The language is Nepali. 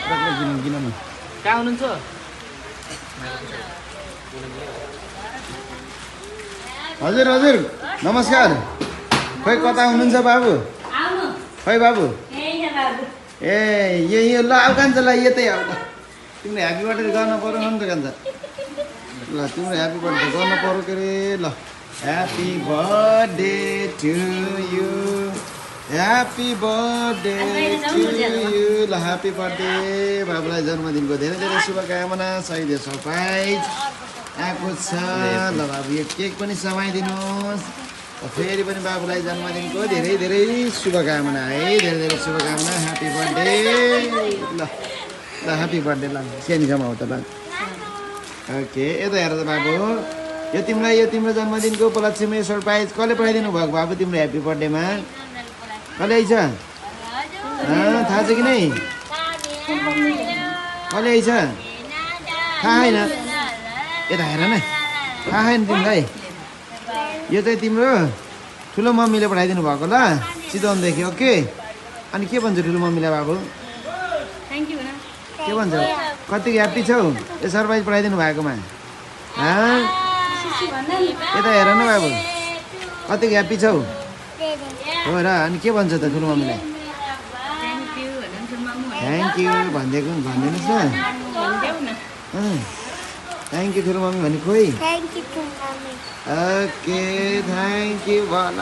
किन न कहाँ हुनुहुन्छ हजुर हजुर नमस्कार खै कता हुनुहुन्छ बाबु खै बाबु ए यो ल आऊ कान्छ ल यतै आऊ ल तिमीले ह्याप्पी बर्थडे गर्न पर्यो नि त कान्छ ल तिम्रो ह्याप्पी बर्थडे गर्न पर्यो के अरे ल happy birthday to you happy birthday to you ल ह्याप्पी बर्थडे बाबुलाई जन्मदिनको धेरै धेरै शुभकामना सही सरप्राइज आएको छ ल बाबु यो केक पनि समाइदिनुहोस् फेरि पनि बाबुलाई जन्मदिनको धेरै धेरै शुभकामना है धेरै धेरै शुभकामना ह्याप्पी बर्थडे ल ल ह्याप्पी बर्थडे ल सानो समाउ त ल ओके यता हेर त बाबु यो तिमीलाई यो तिम्रो जन्मदिनको उपलक्ष्यमा सरप्राइज कसले पठाइदिनु भएको बाबु तिम्रो ह्याप्पी बर्थडेमा कसले आइछ थाहा छ कि नै कसले आइछ थाहा छैन यता हेर न थाहा छैन तिमीलाई यो चाहिँ तिम्रो ठुलो मम्मीले पठाइदिनु भएको ल चितवनदेखि ओके अनि के भन्छ ठुलो मम्मीलाई बाबु के भन्छ कतिको ह्याप्पी छौ यो सरप्राइज पठाइदिनु भएकोमा यता हेर न बाबु कतिको ह्याप्पी छौ हो र अनि के भन्छ त ठुलो मम्मीलाई थ्याङ्क यू भनिदिनुहोस् न थ्याङ्क यू ठुलो मम्मी भने खोइ ओके थ्याङ्क यू भन